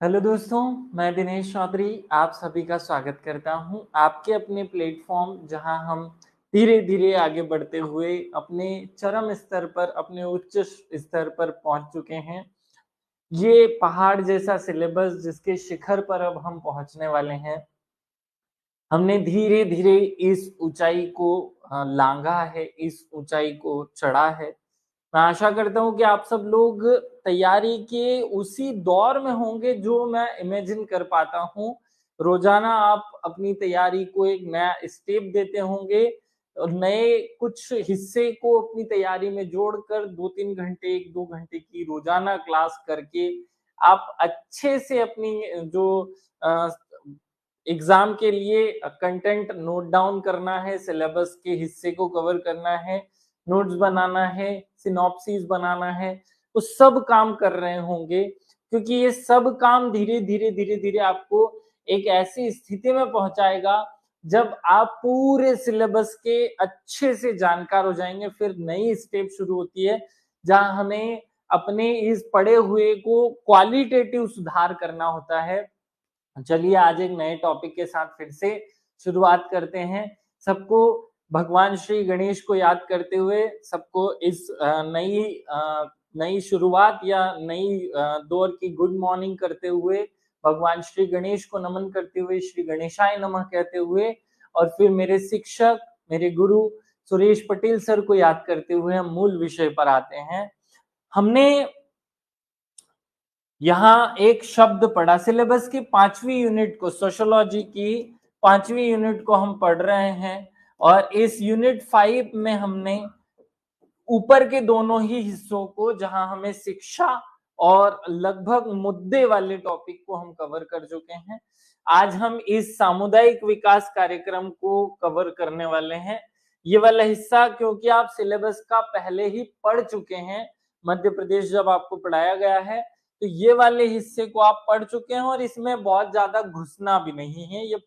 Hello दोस्तों, मैं दिनेश चौधरी आप सभी का स्वागत करता हूं आपके अपने प्लेटफॉर्म जहां हम धीरे-धीरे आगे बढ़ते हुए अपने चरम स्तर पर, अपने उच्च स्तर पर पहुंच चुके हैं। ये पहाड़ जैसा सिलेबस जिसके शिखर पर अब हम पहुंचने वाले हैं। हमने धीरे-धीरे इस ऊंचाई को लांघा है, इस ऊंचाई को चढ़ा है। मैं आशा करता हूँ कि आप सब लोग तैयारी के उसी दौर में होंगे जो मैं इमेजिन कर पाता हूँ। रोज़ाना आप अपनी तैयारी को एक नया स्टेप देते होंगे और नए कुछ हिस्से को अपनी तैयारी में जोड़कर 2-3 घंटे, 1-2 घंटे की रोज़ाना क्लास करके आप अच्छे से अपनी जो अ, एग्ज़ाम के लिए कंटेंट नोट डाउन करना है, सिलेबस के हिस्से को कवर करना है, नोट्स बनाना है, सिनॉप्सिस बनाना है, वो सब काम कर रहे होंगे क्योंकि ये सब काम धीरे-धीरे आपको एक ऐसी स्थिति में पहुँचाएगा जब आप पूरे सिलेबस के अच्छे से जानकार हो जाएँगे। फिर नई स्टेप शुरू होती है, जहाँ हमें अपने इस पढ़े हुए को क्वालिटेटिव सुधार करना होता है। चलिए आज एक नए टॉपिक के साथ फिर से शुरुआत करते हैं। सबको भगवान श्री गणेश को याद करते हुए सबको इस नई शुरुआत या नई दौर की गुड मॉर्निंग करते हुए भगवान श्री गणेश को नमन करते हुए श्री गणेशाय नमः कहते हुए और फिर मेरे शिक्षक, मेरे गुरु सुरेश पटेल सर को याद करते हुए हम मूल विषय पर आते हैं। हमने यहाँ एक शब्द पढ़ा सिलेबस की 5वीं यूनिट को सोशियोलॉजी की 5वीं यूनिट को हम पढ़ रहे हैं और इस यूनिट 5 में हमने ऊपर के दोनों ही हिस्सों को जहां हमें शिक्षा और लगभग मुद्दे वाले टॉपिक को हम कवर कर चुके हैं। आज हम इस सामुदायिक विकास कार्यक्रम को कवर करने वाले हैं। ये वाला हिस्सा क्योंकि आप सिलेबस का पहले ही पढ़ चुके हैं, मध्य प्रदेश जब आपको पढ़ाया गया है तो ये वाले हिस्से को आप पढ़ चुके हैं और इसमें बहुत ज्यादा घुसना भी नहीं है, ये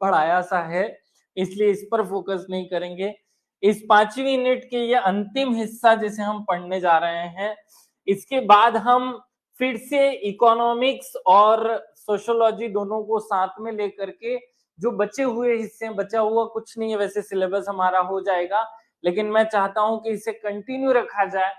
पढ़ाया सा है, इसलिए इस पर फोकस नहीं करेंगे। इस 5वीं यूनिट के ये अंतिम हिस्सा जिसे हम पढ़ने जा रहे हैं, इसके बाद हम फिर से इकोनॉमिक्स और सोशियोलॉजी दोनों को साथ में लेकर के जो बचे हुए हिस्से, बचा हुआ कुछ नहीं है, वैसे सिलेबस हमारा हो जाएगा, लेकिन मैं चाहता हूं कि इसे कंटिन्यू रखा जाए।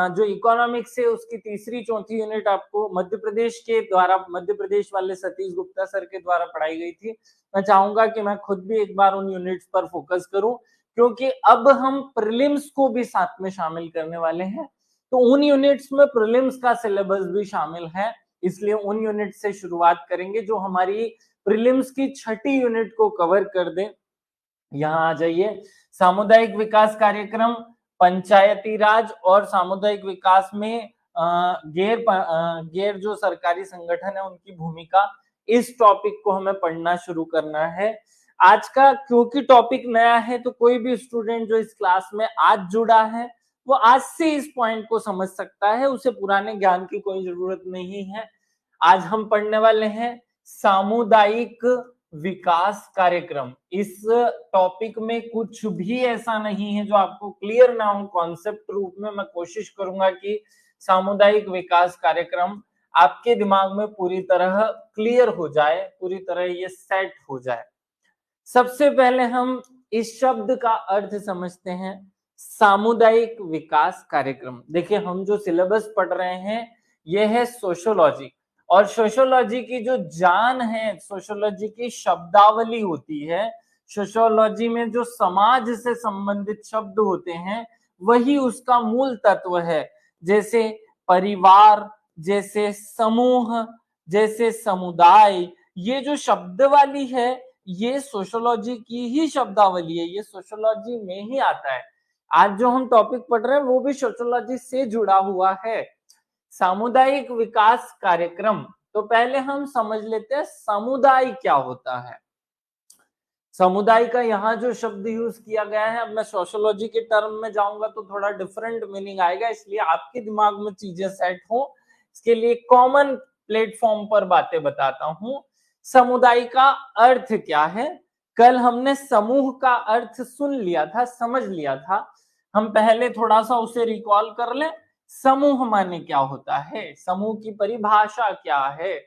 जो इकोनॉमिक्स है उसकी तीसरी चौथी यूनिट आपको मध्य प्रदेश के द्वारा, मध्य प्रदेश वाले सतीश गुप्ता सर के द्वारा पढ़ाई गई थी। मैं चाहूंगा कि मैं खुद भी एक बार उन यूनिट्स पर फोकस करूं क्योंकि अब हम प्रीलिम्स को भी साथ में शामिल करने वाले हैं, तो उन यूनिट्स में प्रीलिम्स का सिलेबस भी शामिल है, इसलिए उन यूनिट से शुरुआत करेंगे जो हमारी प्रीलिम्स की छठी यूनिट को कवर कर दे। यहाँ आ जाइए, सामुदायिक विकास कार्यक्रम, पंचायती राज और सामुदायिक विकास में गैर जो सरकारी संगठन है उनकी भूमिका, इस टॉपिक को हमें पढ़ना शुरू करना है। आज का क्योंकि टॉपिक नया है तो कोई भी स्टूडेंट जो इस क्लास में आज जुड़ा है वो आज से इस पॉइंट को समझ सकता है, उसे पुराने ज्ञान की कोई जरूरत नहीं है। आज हम पढ़ने वाले हैं सामुदायिक विकास कार्यक्रम। इस टॉपिक में कुछ भी ऐसा नहीं है जो आपको क्लियर ना हो कॉन्सेप्ट रूप में। मैं कोशिश करूंगा कि सामुदायिक विकास कार्यक्रम आपके दिमाग में पूरी तरह क्लियर हो जाए, पूरी तरह ये सेट हो जाए। सबसे पहले हम इस शब्द का अर्थ समझते हैं, सामुदायिक विकास कार्यक्रम। देखिए हम जो सिलेबस पढ़ रहे हैं यह है सोशियोलॉजी, और सोशियोलॉजी की जो जान है, सोशियोलॉजी की शब्दावली होती है, सोशियोलॉजी में जो समाज से संबंधित शब्द होते हैं वही उसका मूल तत्व है। जैसे परिवार, जैसे समूह, जैसे समुदाय, ये जो शब्दावली है ये सोशियोलॉजी की ही शब्दावली है, ये सोशियोलॉजी में ही आता है। आज जो हम टॉपिक पढ़ रहे हैं वो भी सोशियोलॉजी से जुड़ा हुआ है। सामुदायिक विकास कार्यक्रम, तो पहले हम समझ लेते हैं समुदाय क्या होता है। समुदाय का यहाँ जो शब्द यूज किया गया है, अब मैं सोशियोलॉजी के टर्म में जाऊंगा तो थोड़ा डिफरेंट मीनिंग आएगा, इसलिए आपके दिमाग में चीजें सेट हो इसके लिए कॉमन प्लेटफॉर्म पर बातें बताता हूं। समुदाय का अर्थ क्या है? कल हमने समूह का अर्थ सुन लिया था, समझ लिया था, हम पहले थोड़ा सा उसे रिकॉल कर लें समूह माने क्या होता है, समूह की परिभाषा क्या है?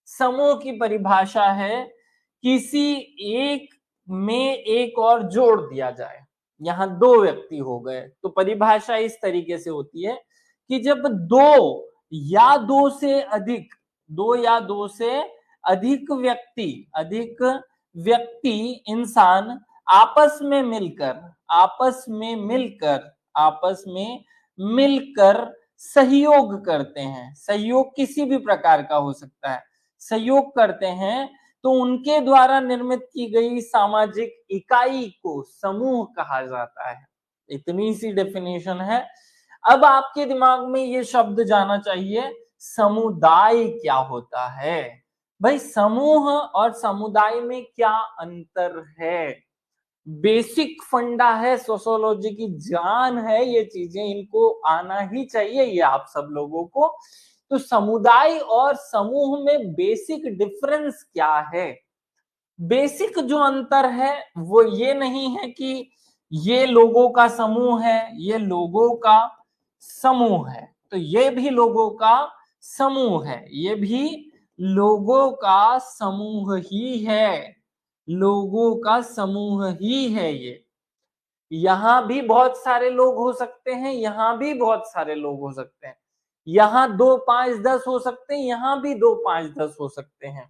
समूह की परिभाषा है किसी एक में एक और जोड़ दिया जाए। यहाँ दो व्यक्ति हो गए तो परिभाषा इस तरीके से होती है कि जब दो या दो से अधिक व्यक्ति इंसान आपस में मिलकर सहयोग करते हैं। सहयोग किसी भी प्रकार का हो सकता है, सहयोग करते हैं तो उनके द्वारा निर्मित की गई सामाजिक इकाई को समूह कहा जाता है। इतनी सी डेफिनेशन है। अब आपके दिमाग में ये शब्द जाना चाहिए, समुदाय क्या होता है? भाई समूह और समुदाय में क्या अंतर है? बेसिक फंडा है, सोशियोलॉजी की जान है, ये चीजें इनको आना ही चाहिए ये आप सब लोगों को। तो समुदाय और समूह में बेसिक डिफरेंस क्या है? बेसिक जो अंतर है वो ये नहीं है कि ये लोगों का समूह है, ये लोगों का समूह है, तो ये भी लोगों का समूह है, ये भी लोगों का समूह ही है, लोगों का समूह ही है ये। यहां भी बहुत सारे लोग हो सकते हैं, यहां भी बहुत सारे लोग हो सकते हैं, यहां 2 5 10 हो सकते हैं, यहां भी 2 5 10 हो सकते हैं।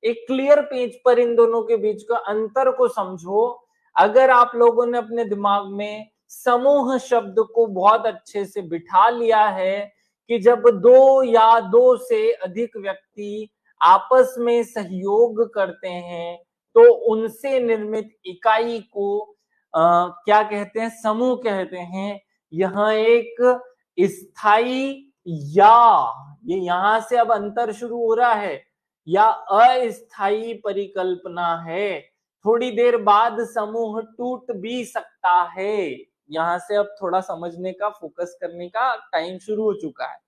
एक क्लियर पेज पर इन दोनों के बीच का अंतर को समझो। अगर आप लोगों ने अपने दिमाग में समूह शब्द को बहुत अच्छे से बिठा लिया है कि जब दो या दो से अधिक व्यक्ति आपस में सहयोग करते हैं तो उनसे निर्मित इकाई को क्या कहते हैं? समूह कहते हैं। यहाँ एक स्थायी या, ये यहां से अब अंतर शुरू हो रहा है, या अस्थायी परिकल्पना है। थोड़ी देर बाद समूह टूट भी सकता है। यहां से अब थोड़ा समझने का, फोकस करने का टाइम शुरू हो चुका है।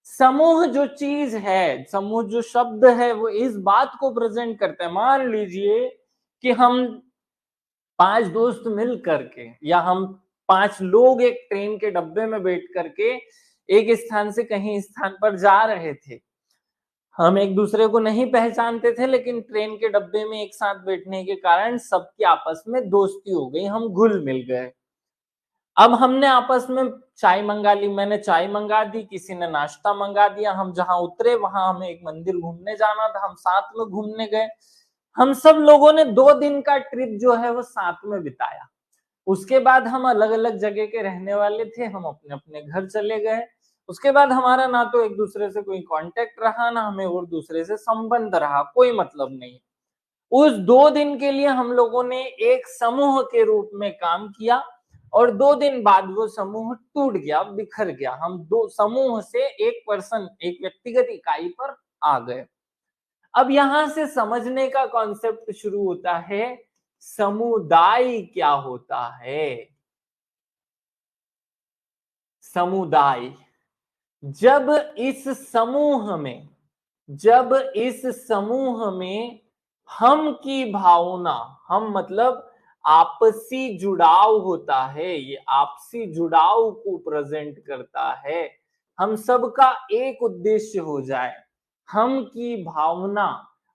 समूह जो चीज है, समूह जो शब्द है, वो इस बात को प्रेजेंट करता है। मान लीजिए कि हम 5 दोस्त मिल करके, या हम 5 लोग एक ट्रेन के डब्बे में बैठ करके एक स्थान से कहीं स्थान पर जा रहे थे। हम एक दूसरे को नहीं पहचानते थे, लेकिन ट्रेन के डब्बे में एक साथ बैठने के कारण सबकी आपस में दोस्ती हो गई, हम घुल मिल गए। अब हमने आपस में चाय मंगा ली, मैंने चाय मंगा दी, किसी ने नाश्ता मंगा दिया। हम जहां उतरे वहां हमें एक मंदिर घूमने जाना था, हम साथ में घूमने गए। हम सब लोगों ने 2 दिन का ट्रिप जो है वो साथ में बिताया। उसके बाद हम अलग अलग जगह के रहने वाले थे, हम अपने अपने घर चले गए। उसके बाद हमारा ना तो एक दूसरे से कोई कांटेक्ट रहा, ना हमें और दूसरे से संबंध रहा, कोई मतलब नहीं। उस 2 दिन के लिए हम लोगों ने एक समूह के रूप में काम किया और 2 दिन बाद वो समूह टूट गया, बिखर गया। हम दो समूह से एक व्यक्तिगत इकाई पर आ गए। अब यहां से समझने का कॉन्सेप्ट शुरू होता है, समुदाय क्या होता है? समुदाय, जब इस समूह में जब इस समूह में हम की भावना, हम मतलब आपसी जुड़ाव होता है, ये आपसी जुड़ाव को प्रेजेंट करता है। हम सबका एक उद्देश्य हो जाए, हम की भावना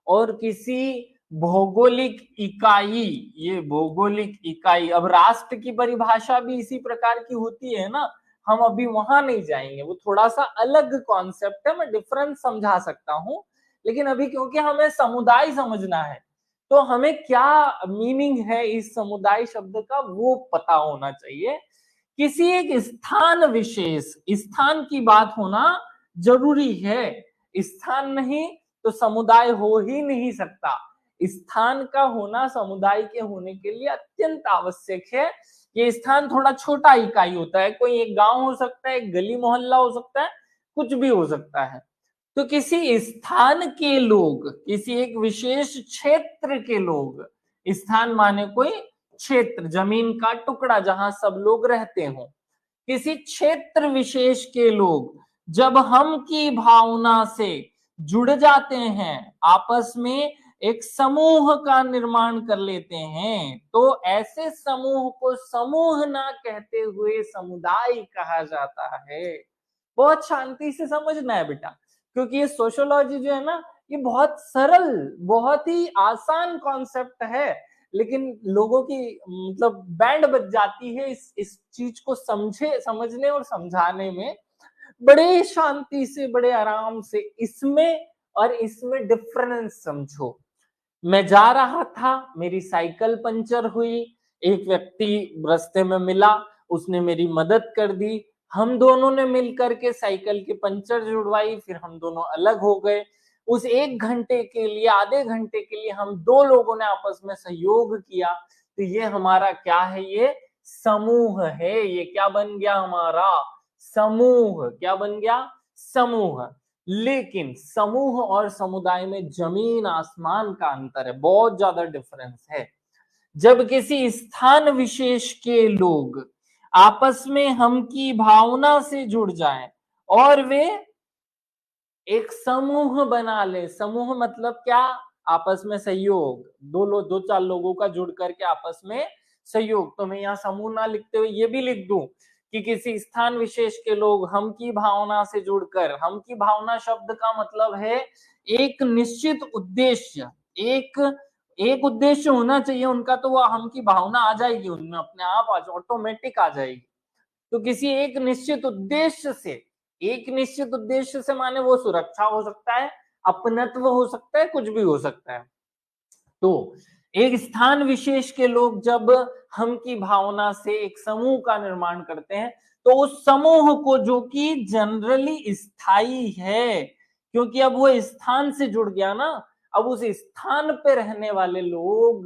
और किसी भौगोलिक इकाई, ये भौगोलिक इकाई, अब राष्ट्र की परिभाषा भी इसी प्रकार की होती है ना, हम अभी वहां नहीं जाएंगे, वो थोड़ा सा अलग कॉन्सेप्ट है, मैं डिफरेंस समझा सकता हूं। लेकिन अभी क्योंकि हमें समुदाय समझना है, तो हमें क्या मीनिंग है इस समुदाय शब्द का वो पता होना चाहिए। किसी एक स्थान विशेष, स्थान की बात होना जरूरी है। स्थान नहीं तो समुदाय हो ही नहीं सकता। स्थान का होना समुदाय के होने के लिए अत्यंत आवश्यक है। ये स्थान थोड़ा छोटा इकाई होता है, कोई एक गांव हो सकता है, एक गली मोहल्ला हो सकता है, कुछ भी हो सकता है। तो किसी स्थान के लोग, किसी एक विशेष क्षेत्र के लोग, स्थान माने कोई क्षेत्र, जमीन का टुकड़ा जहां सब लोग रहते हो, किसी क्षेत्र विशेष के लोग जब हम की भावना से जुड़ जाते हैं, आपस में एक समूह का निर्माण कर लेते हैं, तो ऐसे समूह को समूह ना कहते हुए समुदाय कहा जाता है। बहुत शांति से समझना है बेटा, क्योंकि ये सोशियोलॉजी जो है ना, ये बहुत सरल, बहुत ही आसान कॉन्सेप्ट है, लेकिन लोगों की मतलब बैंड बज जाती है इस चीज को समझने और समझाने में। बड़े शांति से, बड़े आराम से इसमें और इसमें डिफरेंस समझो। मैं जा रहा था, मेरी साइकिल पंचर हुई, एक व्यक्ति रास्ते में मिला, उसने मेरी मदद कर दी, हम दोनों ने मिलकर के साइकिल की पंचर जुड़वाई, फिर हम दोनों अलग हो गए। उस 1 घंटे के लिए, आधे घंटे के लिए हम 2 लोगों ने आपस में सहयोग किया, तो ये हमारा क्या है? ये समूह है। ये क्या बन गया हमारा? समूह। क्या बन गया? समूह। लेकिन समूह और समुदाय में जमीन आसमान का अंतर है, बहुत ज्यादा डिफरेंस है। जब किसी स्थान विशेष के लोग आपस में हम की भावना से जुड़ जाएं और वे एक समूह बना ले, समूह मतलब क्या? आपस में सहयोग, दो चार लोगों का जुड़ करके आपस में सहयोग। तो मैं यहाँ समूह ना लिखते हुए ये भी लिख दूं कि किसी स्थान विशेष के लोग हम की भावना से जुड़कर, हम की भावना शब्द का मतलब है एक निश्चित उद्देश्य, एक एक उद्देश्य होना चाहिए उनका, तो वो हम की भावना आ जाएगी उनमें, अपने आप ऑटोमेटिक आ जाएगी। तो किसी एक निश्चित उद्देश्य से, एक निश्चित उद्देश्य से माने वो सुरक्षा हो सकता है, अपनत्व हो सकता है, कुछ भी हो सकता है। तो एक स्थान विशेष के लोग जब हम की भावना से एक समूह का निर्माण करते हैं, तो उस समूह को, जो कि जनरली स्थायी है, क्योंकि अब वो स्थान से जुड़ गया ना, अब उस स्थान पे रहने वाले लोग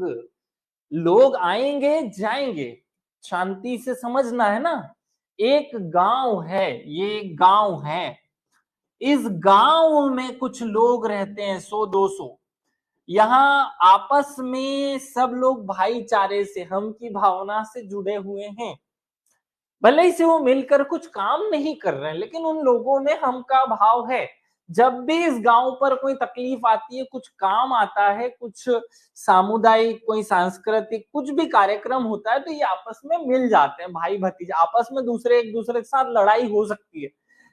लोग आएंगे जाएंगे, शांति से समझना है ना। एक गांव है, ये एक गांव है, इस गांव में कुछ लोग रहते हैं, 100-200। यहाँ आपस में सब लोग भाईचारे से, हम की भावना से जुड़े हुए हैं। भले ही से वो मिलकर कुछ काम नहीं कर रहे हैं, लेकिन उन लोगों में हम का भाव है। जब भी इस गांव पर कोई तकलीफ आती है, कुछ काम आता है, कुछ सामुदायिक, कोई सांस्कृतिक कुछ भी कार्यक्रम होता है, तो ये आपस में मिल जाते हैं, भाई भतीजा आपस में, दूसरे एक दूसरे के साथ लड़ाई हो सकती है,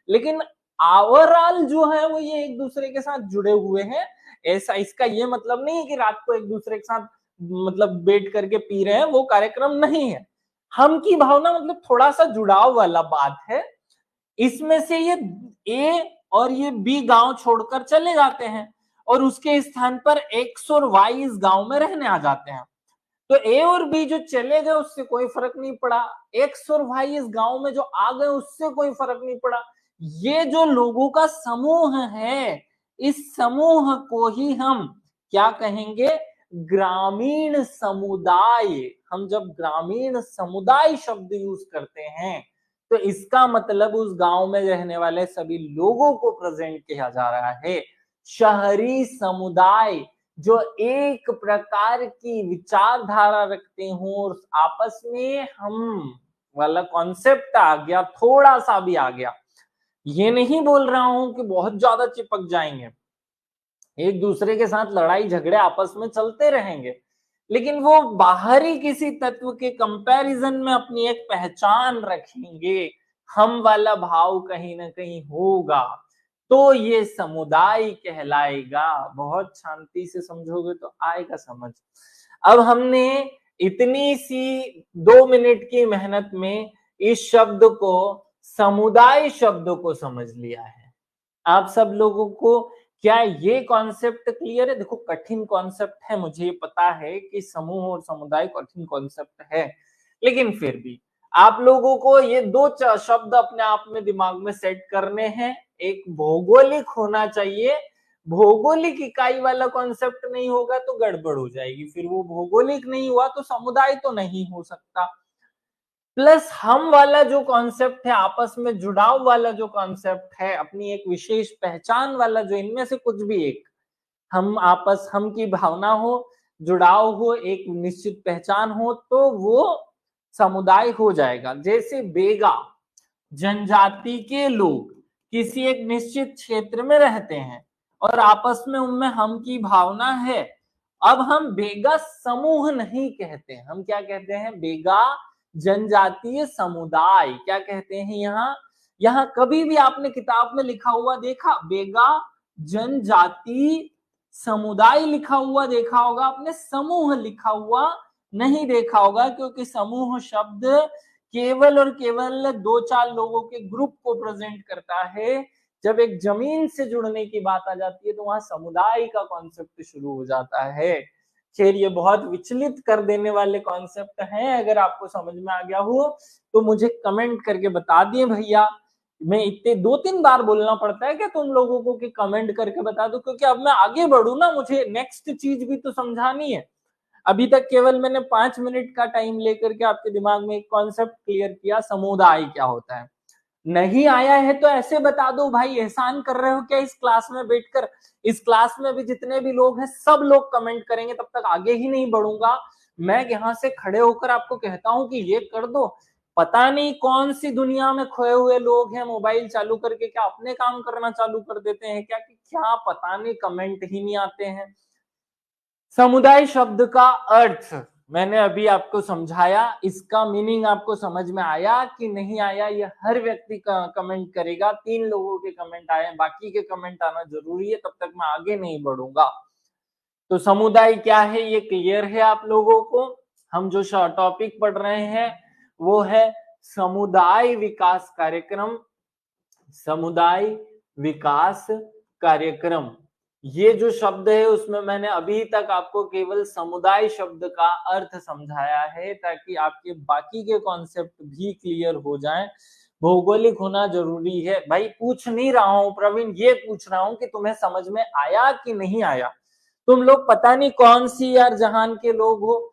लेकिन ओवरऑल जो है वो ये एक दूसरे के साथ जुड़े हुए हैं। ऐसा, इसका ये मतलब नहीं है कि रात को एक दूसरे के साथ मतलब बैठ करके पी रहे हैं, वो कार्यक्रम नहीं है। हम की भावना मतलब थोड़ा सा जुड़ाव वाला बात है। इसमें से ये ए और ये बी गांव छोड़कर चले जाते हैं और उसके स्थान पर एक्स और वाई इस गांव में रहने आ जाते हैं। तो ए और बी जो चले गए उससे कोई फर्क नहीं पड़ा, एक्स और वाई इस गांव में जो आ गए उससे कोई फर्क नहीं पड़ा। ये जो लोगों का समूह है, इस समूह को ही हम क्या कहेंगे? ग्रामीण समुदाय। हम जब ग्रामीण समुदाय शब्द यूज करते हैं, तो इसका मतलब उस गांव में रहने वाले सभी लोगों को प्रेजेंट किया जा रहा है। शहरी समुदाय जो एक प्रकार की विचारधारा रखते हो और आपस में हम वाला कॉन्सेप्ट आ गया, थोड़ा सा भी आ गया। ये नहीं बोल रहा हूं कि बहुत ज्यादा चिपक जाएंगे, एक दूसरे के साथ लड़ाई झगड़े आपस में चलते रहेंगे, लेकिन वो बाहरी किसी तत्व के कंपैरिजन में अपनी एक पहचान रखेंगे, हम वाला भाव कहीं ना कहीं होगा, तो ये समुदाय कहलाएगा। बहुत शांति से समझोगे तो आएगा समझ। अब हमने इतनी सी 2 मिनट की मेहनत में इस शब्द को, समुदाय शब्द को समझ लिया है। आप सब लोगों को क्या ये कॉन्सेप्ट क्लियर है? देखो कठिन कॉन्सेप्ट है, मुझे ये पता है कि समूह और समुदाय कठिन कॉन्सेप्ट है, लेकिन फिर भी आप लोगों को ये 2 शब्द अपने आप में दिमाग में सेट करने हैं। एक भौगोलिक होना चाहिए, भौगोलिक इकाई वाला कॉन्सेप्ट नहीं होगा तो गड़बड़ हो जाएगी, फिर वो भौगोलिक नहीं हुआ तो समुदाय तो नहीं हो सकता। प्लस हम वाला जो कॉन्सेप्ट है, आपस में जुड़ाव वाला जो कॉन्सेप्ट है, अपनी एक विशेष पहचान वाला, जो इनमें से कुछ भी एक, हम की भावना हो, जुड़ाव हो, एक निश्चित पहचान हो, तो वो समुदाय हो जाएगा। जैसे बेगा जनजाति के लोग किसी एक निश्चित क्षेत्र में रहते हैं और आपस में उनमें हम की भावना है। अब हम बेगा समूह नहीं कहते, हम क्या कहते हैं? बेगा जनजातीय समुदाय। क्या कहते हैं यहाँ? यहाँ कभी भी आपने किताब में लिखा हुआ देखा बेगा जनजाति समुदाय लिखा हुआ देखा होगा, आपने समूह लिखा हुआ नहीं देखा होगा, क्योंकि समूह शब्द केवल और केवल 2-4 लोगों के ग्रुप को प्रेजेंट करता है। जब एक जमीन से जुड़ने की बात आ जाती है तो वहां समुदाय का कॉन्सेप्ट शुरू हो जाता है। खैर, ये बहुत विचलित कर देने वाले कॉन्सेप्ट हैं, अगर आपको समझ में आ गया हो तो मुझे कमेंट करके बता दिए भैया। मैं इतने 2-3 बार बोलना पड़ता है क्या तुम लोगों को कि कमेंट करके बता दो, क्योंकि अब मैं आगे बढ़ू ना, मुझे नेक्स्ट चीज भी तो समझानी है। अभी तक केवल मैंने 5 मिनट का टाइम लेकर के आपके दिमाग में एक कॉन्सेप्ट क्लियर किया, समुदाय क्या होता है। नहीं आया है तो ऐसे बता दो भाई, एहसान कर रहे हो क्या इस क्लास में बैठकर। इस क्लास में भी जितने भी लोग हैं सब लोग कमेंट करेंगे, तब तक आगे ही नहीं बढ़ूंगा। मैं यहाँ से खड़े होकर आपको कहता हूं कि ये कर दो, पता नहीं कौन सी दुनिया में खोए हुए लोग हैं, मोबाइल चालू करके क्या अपने काम करना चालू कर देते हैं क्या, कि क्या पता नहीं, कमेंट ही नहीं आते हैं। समुदाय शब्द का अर्थ मैंने अभी आपको समझाया, इसका मीनिंग आपको समझ में आया कि नहीं आया, ये हर व्यक्ति का कमेंट करेगा। 3 लोगों के कमेंट आए, बाकी के कमेंट आना जरूरी है, तब तक मैं आगे नहीं बढ़ूंगा। तो समुदाय क्या है ये क्लियर है आप लोगों को। हम जो टॉपिक पढ़ रहे हैं वो है समुदाय विकास कार्यक्रम। समुदाय विकास कार्यक्रम, ये जो शब्द है उसमें मैंने अभी तक आपको केवल समुदाय शब्द का अर्थ समझाया है, ताकि आपके बाकी के कॉन्सेप्ट भी क्लियर हो जाएं। भौगोलिक होना जरूरी है भाई, पूछ नहीं रहा हूं प्रवीण, ये पूछ रहा हूं कि तुम्हें समझ में आया कि नहीं आया। तुम लोग पता नहीं कौन सी यार जहान के लोग हो,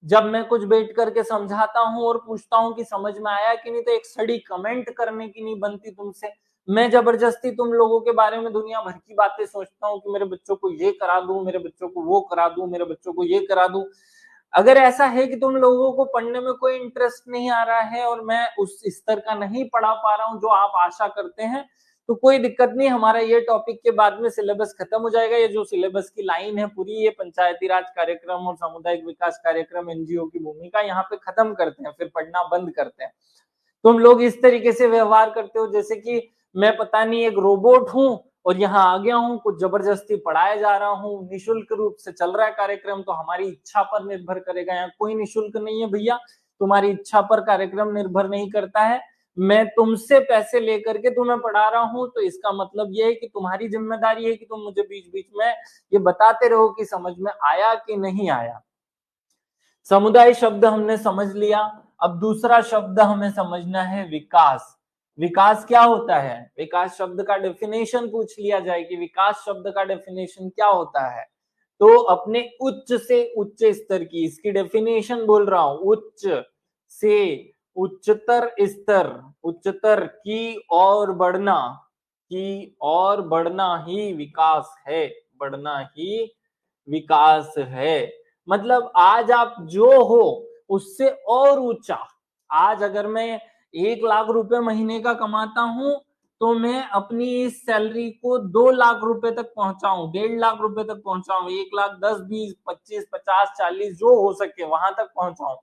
जब मैं कुछ बैठ करके समझाता हूं और पूछता हूं कि समझ में आया कि नहीं, तो एक सड़ी कमेंट करने की नहीं बनती तुमसे। मैं जबरदस्ती तुम लोगों के बारे में दुनिया भर की बातें सोचता हूँ कि मेरे बच्चों को ये करा दूं, मेरे बच्चों को वो करा दूं, मेरे बच्चों को ये करा दूं। अगर ऐसा है कि तुम लोगों को पढ़ने में कोई इंटरेस्ट नहीं आ रहा है और मैं उस स्तर का नहीं पढ़ा पा रहा हूं जो आप आशा करते हैं, तो कोई दिक्कत नहीं, हमारा ये टॉपिक के बाद में सिलेबस खत्म हो जाएगा। ये जो सिलेबस की लाइन है पूरी, ये पंचायती राज कार्यक्रम और सामुदायिक विकास कार्यक्रम, एनजीओ की भूमिका, यहाँ पे खत्म करते हैं, फिर पढ़ना बंद करते हैं। तुम लोग इस तरीके से व्यवहार करते हो जैसे कि मैं पता नहीं एक रोबोट हूं और यहाँ आ गया हूँ, कुछ जबरदस्ती पढ़ाया जा रहा हूँ, निशुल्क रूप से चल रहा है कार्यक्रम, तो हमारी इच्छा पर निर्भर करेगा। यहाँ कोई निशुल्क नहीं है भैया, तुम्हारी इच्छा पर कार्यक्रम निर्भर नहीं करता है। मैं तुमसे पैसे लेकर के तुम्हें पढ़ा रहा हूँ, तो इसका मतलब ये है कि तुम्हारी जिम्मेदारी है कि तुम मुझे बीच बीच में ये बताते रहो कि समझ में आया कि नहीं आया। समुदाय शब्द हमने समझ लिया। अब दूसरा शब्द हमें समझना है विकास। विकास क्या होता है, विकास शब्द का डेफिनेशन पूछ लिया जाए कि विकास शब्द का डेफिनेशन क्या होता है, तो अपने उच्च से उच्च स्तर की, इसकी डेफिनेशन बोल रहा हूं, उच्च से उच्चतर स्तर, उच्चतर की और बढ़ना, की और बढ़ना ही विकास है, बढ़ना ही विकास है। मतलब आज आप जो हो उससे और ऊंचा। आज अगर मैं 1 लाख रुपए महीने का कमाता हूं, तो मैं अपनी इस सैलरी को 2 लाख रुपए तक पहुंचाऊं, 1.5 लाख रुपए तक पहुंचाऊं, 1 लाख 10, 20, 25, 50, 40 जो हो सके वहां तक पहुंचाऊं।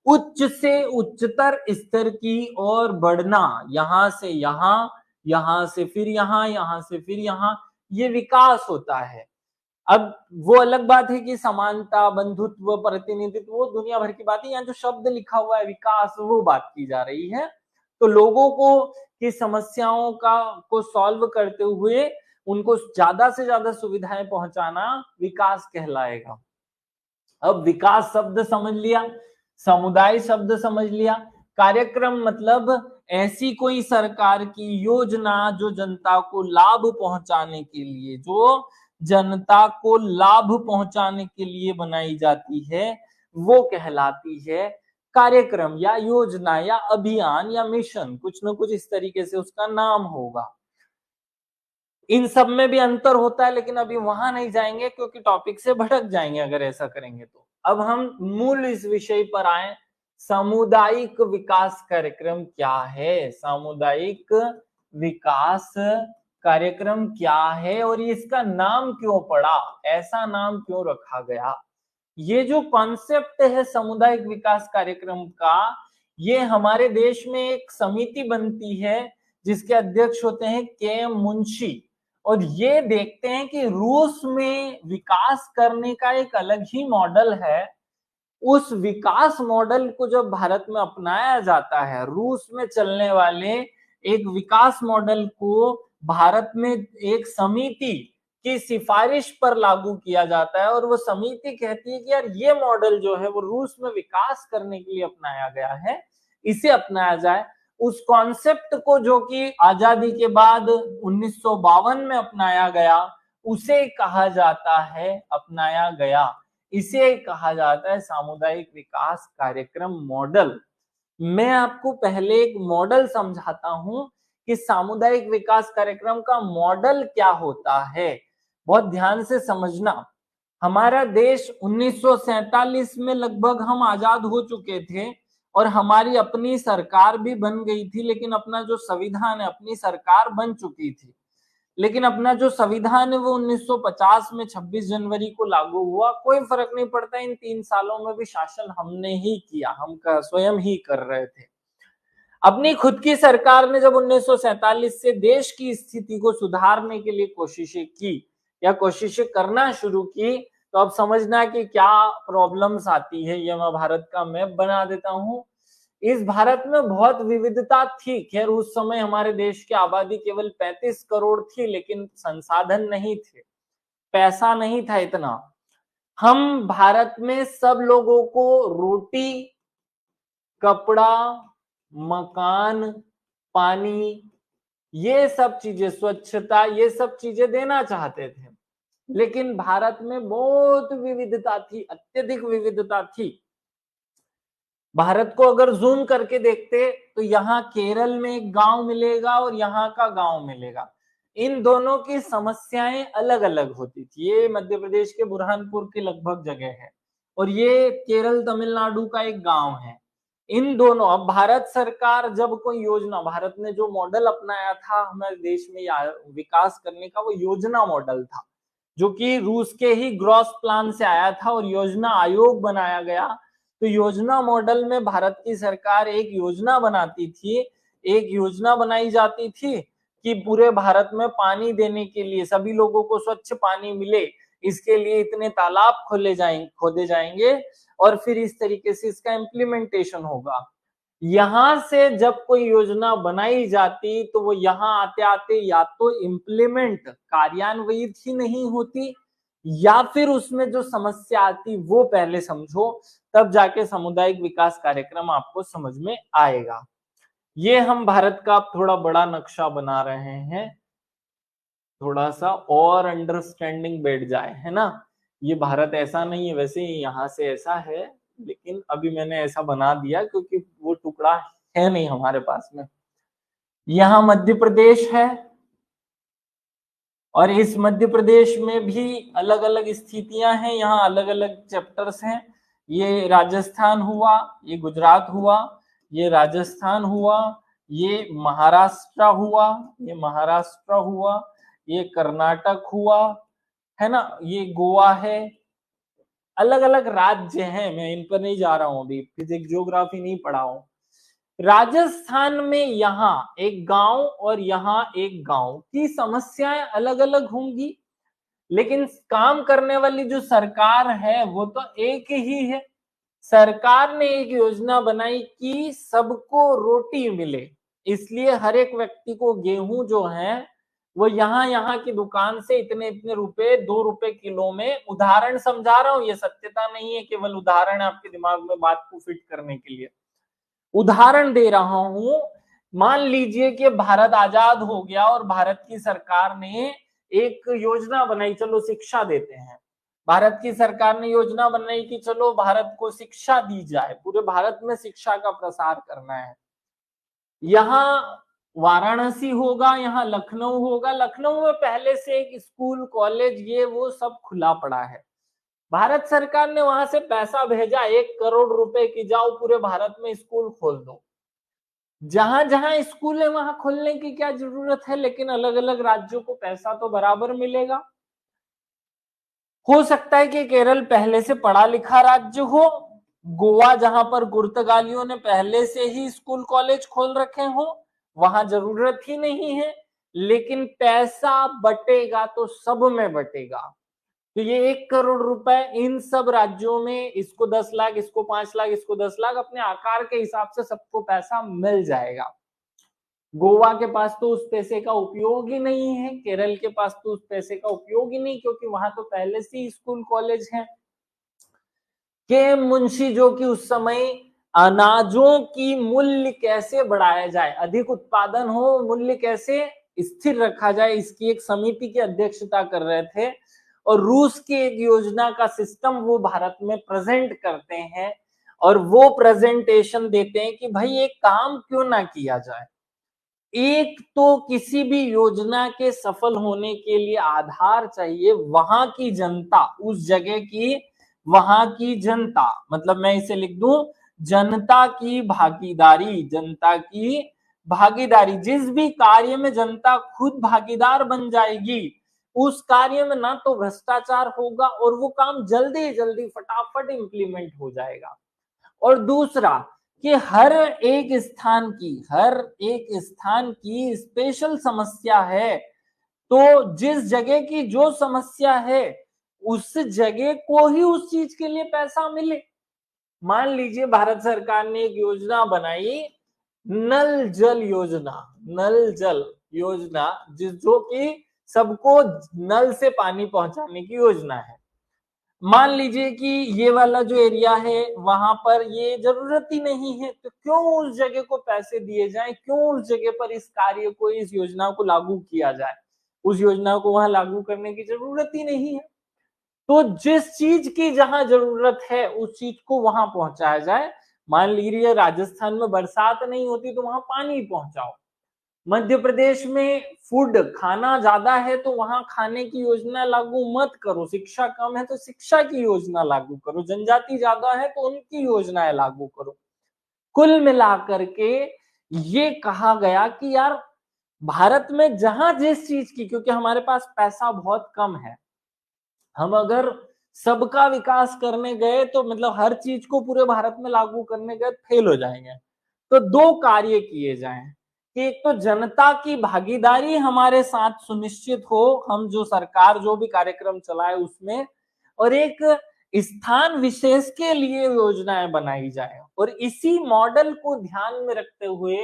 उच्च से उच्चतर स्तर की और बढ़ना, यहां से यहां, यहां से फिर यहां, यहां से फिर यहां, ये विकास होता है। अब वो अलग बात है कि समानता, बंधुत्व, प्रतिनिधित्व, वो दुनिया भर की बात है। यहाँ जो शब्द लिखा हुआ है विकास, वो बात की जा रही है। तो लोगों को की समस्याओं का को सॉल्व करते हुए उनको ज्यादा से ज्यादा सुविधाएं पहुंचाना विकास कहलाएगा। अब विकास शब्द समझ लिया, समुदाय शब्द समझ लिया, कार्यक्रम मतलब ऐसी कोई सरकार की योजना जो जनता को लाभ पहुंचाने के लिए, जो जनता को लाभ पहुंचाने के लिए बनाई जाती है, वो कहलाती है कार्यक्रम या योजना या अभियान या मिशन, कुछ ना कुछ इस तरीके से उसका नाम होगा। इन सब में भी अंतर होता है, लेकिन अभी वहां नहीं जाएंगे क्योंकि टॉपिक से भटक जाएंगे अगर ऐसा करेंगे तो। अब हम मूल इस विषय पर आए, सामुदायिक विकास कार्यक्रम क्या है, सामुदायिक विकास कार्यक्रम क्या है और इसका नाम क्यों पड़ा, ऐसा नाम क्यों रखा गया। ये जो कॉन्सेप्ट है सामुदायिक विकास कार्यक्रम का, ये हमारे देश में एक समिति बनती है जिसके अध्यक्ष होते हैं के मुंशी। और ये देखते हैं कि रूस में विकास करने का एक अलग ही मॉडल है। उस विकास मॉडल को जब भारत में अपनाया जाता है, रूस में चलने वाले एक विकास मॉडल को भारत में एक समिति की सिफारिश पर लागू किया जाता है, और वो समिति कहती है कि यार ये मॉडल जो है वो रूस में विकास करने के लिए अपनाया गया है, इसे अपनाया जाए। उस कॉन्सेप्ट को जो कि आजादी के बाद 1952 में अपनाया गया, उसे कहा जाता है अपनाया गया, इसे कहा जाता है सामुदायिक विकास कार्यक्रम मॉडल। मैं आपको पहले एक मॉडल समझाता हूं कि सामुदायिक विकास कार्यक्रम का मॉडल क्या होता है, बहुत ध्यान से समझना। हमारा देश 1947 में लगभग हम आजाद हो चुके थे और हमारी अपनी सरकार भी बन गई थी, लेकिन अपना जो संविधान है, अपनी सरकार बन चुकी थी, लेकिन अपना जो संविधान है वो 1950 में 26 जनवरी को लागू हुआ। कोई फर्क नहीं पड़ता, इन 3 सालों में भी शासन हमने ही किया, हम स्वयं ही कर रहे थे। अपनी खुद की सरकार ने जब 1947 से देश की स्थिति को सुधारने के लिए कोशिशें की या कोशिशें करना शुरू की, तो अब समझना कि क्या प्रॉब्लम्स आती है, ये मैं भारत का मैप बना देता हूं। इस भारत में बहुत विविधता थी। खैर उस समय हमारे देश की आबादी केवल 35 करोड़ थी, लेकिन संसाधन नहीं थे, पैसा नहीं था इतना। हम भारत में सब लोगों को रोटी, कपड़ा, मकान, पानी, ये सब चीजें, स्वच्छता, ये सब चीजें देना चाहते थे, लेकिन भारत में बहुत विविधता थी, अत्यधिक विविधता थी। भारत को अगर जूम करके देखते तो यहाँ केरल में एक गांव मिलेगा और यहाँ का गांव मिलेगा। इन दोनों की समस्याएं अलग अलग होती थी। ये मध्य प्रदेश के बुरहानपुर के लगभग जगह है और ये केरल तमिलनाडु का एक गांव है। इन दोनों, अब भारत सरकार जब कोई योजना, भारत ने जो मॉडल अपनाया था हमारे देश में विकास करने का, वो योजना मॉडल था, जो कि रूस के ही ग्रॉस प्लान से आया था और योजना आयोग बनाया गया। तो योजना मॉडल में भारत की सरकार एक योजना बनाती थी, एक योजना बनाई जाती थी कि पूरे भारत में पानी देने के लिए, सभी लोगों को स्वच्छ पानी मिले, इसके लिए इतने तालाब खोदे जाएंगे और फिर इस तरीके से इसका इम्प्लीमेंटेशन होगा। यहां से जब कोई योजना बनाई जाती तो वो यहाँ आते आते या तो इम्प्लीमेंट, कार्यान्वित ही नहीं होती, या फिर उसमें जो समस्या आती वो पहले समझो, तब जाके सामुदायिक विकास कार्यक्रम आपको समझ में आएगा। ये हम भारत का थोड़ा बड़ा नक्शा बना रहे हैं, थोड़ा सा और अंडरस्टैंडिंग बैठ जाए, है ना। ये भारत ऐसा नहीं है, वैसे ही यहाँ से ऐसा है, लेकिन अभी मैंने ऐसा बना दिया क्योंकि वो टुकड़ा है नहीं हमारे पास में। यहाँ मध्य प्रदेश है और इस मध्य प्रदेश में भी अलग अलग स्थितियां हैं, यहाँ अलग अलग चैप्टर्स हैं। ये राजस्थान हुआ, ये गुजरात हुआ, ये राजस्थान हुआ, ये महाराष्ट्र हुआ, ये महाराष्ट्र हुआ, ये कर्नाटक हुआ, है ना, ये गोवा है। अलग अलग राज्य हैं, मैं इन पर नहीं जा रहा हूं, अभी फिजिक्स ज्योग्राफी नहीं पढ़ा हूं। राजस्थान में यहाँ एक गांव और यहाँ एक गांव की समस्याएं अलग अलग होंगी, लेकिन काम करने वाली जो सरकार है वो तो एक ही है। सरकार ने एक योजना बनाई कि सबको रोटी मिले, इसलिए हर एक व्यक्ति को गेहूं जो है वो यहाँ की दुकान से इतने इतने रुपए, 2 रुपए किलो में, उदाहरण समझा रहा हूं, ये सत्यता नहीं है, केवल उदाहरण है आपके दिमाग में बात को फिट करने के लिए उदाहरण दे रहा हूं। मान लीजिए कि भारत आजाद हो गया और भारत की सरकार ने एक योजना बनाई, चलो शिक्षा देते हैं। भारत की सरकार ने योजना बनाई कि चलो भारत को शिक्षा दी जाए, पूरे भारत में शिक्षा का प्रसार करना है। यहाँ वाराणसी होगा, यहाँ लखनऊ होगा, लखनऊ में पहले से एक स्कूल, कॉलेज, ये वो सब खुला पड़ा है। भारत सरकार ने वहां से पैसा भेजा 1 करोड़ रुपए की, जाओ पूरे भारत में स्कूल खोल दो। जहां जहां स्कूल है वहां खोलने की क्या जरूरत है, लेकिन अलग अलग राज्यों को पैसा तो बराबर मिलेगा। हो सकता है कि केरल पहले से पढ़ा लिखा राज्य हो, गोवा जहां पर पुर्तगालियों ने पहले से ही स्कूल कॉलेज खोल रखे हो, वहां जरूरत ही नहीं है, लेकिन पैसा बटेगा तो सब में बटेगा। तो ये 1 करोड़ रुपए इन सब राज्यों में, इसको 10 लाख, इसको 5 लाख, इसको 10 लाख, अपने आकार के हिसाब से सबको पैसा मिल जाएगा। गोवा के पास तो उस पैसे का उपयोग ही नहीं है, केरल के पास तो उस पैसे का उपयोग ही नहीं, क्योंकि वहां तो पहले से ही स्कूल कॉलेज हैं। के मुंशी जो कि उस समय अनाजों की मूल्य कैसे बढ़ाया जाए, अधिक उत्पादन हो, मूल्य कैसे स्थिर रखा जाए, इसकी एक समिति की अध्यक्षता कर रहे थे। और रूस की एक योजना का सिस्टम वो भारत में प्रेजेंट करते हैं, और वो प्रेजेंटेशन देते हैं कि भाई एक काम क्यों ना किया जाए। एक तो किसी भी योजना के सफल होने के लिए आधार चाहिए वहां की जनता, उस जगह की वहां की जनता, मतलब मैं इसे लिख दूं, जनता की भागीदारी। जनता की भागीदारी, जिस भी कार्य में जनता खुद भागीदार बन जाएगी, उस कार्य में ना तो भ्रष्टाचार होगा और वो काम जल्दी जल्दी फटाफट इंप्लीमेंट हो जाएगा। और दूसरा कि हर एक स्थान की स्पेशल समस्या है, तो जिस जगह की जो समस्या है उस जगह को ही उस चीज के लिए पैसा मिले। मान लीजिए भारत सरकार ने एक योजना बनाई, नल जल योजना, नल जल योजना, जो कि सबको नल से पानी पहुंचाने की योजना है। मान लीजिए कि ये वाला जो एरिया है वहां पर ये जरूरत ही नहीं है, तो क्यों उस जगह को पैसे दिए जाएं, क्यों उस जगह पर इस कार्य को, इस योजना को लागू किया जाए। उस योजना को वहां लागू करने की जरूरत ही नहीं है। तो जिस चीज की जहां जरूरत है उस चीज को वहां पहुंचाया जाए। मान लीजिए राजस्थान में बरसात नहीं होती तो वहां पानी पहुंचाओ। मध्य प्रदेश में फूड खाना ज्यादा है तो वहां खाने की योजना लागू मत करो। शिक्षा कम है तो शिक्षा की योजना लागू करो। जनजाति ज्यादा है तो उनकी योजनाएं लागू करो। कुल मिलाकर के ये कहा गया कि यार भारत में जहां जिस चीज की, क्योंकि हमारे पास पैसा बहुत कम है, हम अगर सबका विकास करने गए तो मतलब हर चीज को पूरे भारत में लागू करने गए फेल हो जाएंगे। तो दो कार्य किए जाएं कि एक तो जनता की भागीदारी हमारे साथ सुनिश्चित हो, हम जो सरकार जो भी कार्यक्रम चलाए उसमें, और एक स्थान विशेष के लिए योजनाएं बनाई जाए। और इसी मॉडल को ध्यान में रखते हुए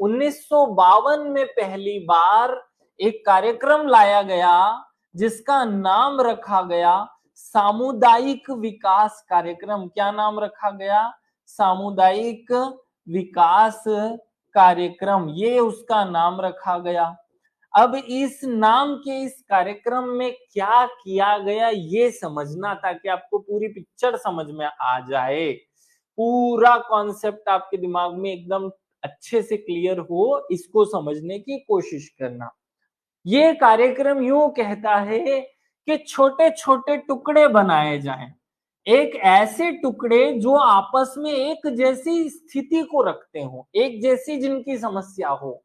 1952 में पहली बार एक कार्यक्रम लाया गया जिसका नाम रखा गया सामुदायिक विकास कार्यक्रम। क्या नाम रखा गया? सामुदायिक विकास कार्यक्रम, ये उसका नाम रखा गया। अब इस नाम के इस कार्यक्रम में क्या किया गया ये समझना, ताकि आपको पूरी पिक्चर समझ में आ जाए, पूरा कॉन्सेप्ट आपके दिमाग में एकदम अच्छे से क्लियर हो, इसको समझने की कोशिश करना। ये कार्यक्रम यूं कहता है कि छोटे छोटे टुकड़े बनाए जाएं, एक ऐसे टुकड़े जो आपस में एक जैसी स्थिति को रखते हो, एक जैसी जिनकी समस्या हो,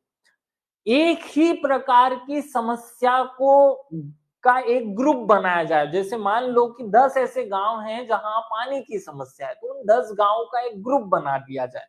एक ही प्रकार की समस्या को का एक ग्रुप बनाया जाए। जैसे मान लो कि 10 ऐसे गांव हैं जहां पानी की समस्या है, तो उन 10 गांवों का एक ग्रुप बना दिया जाए।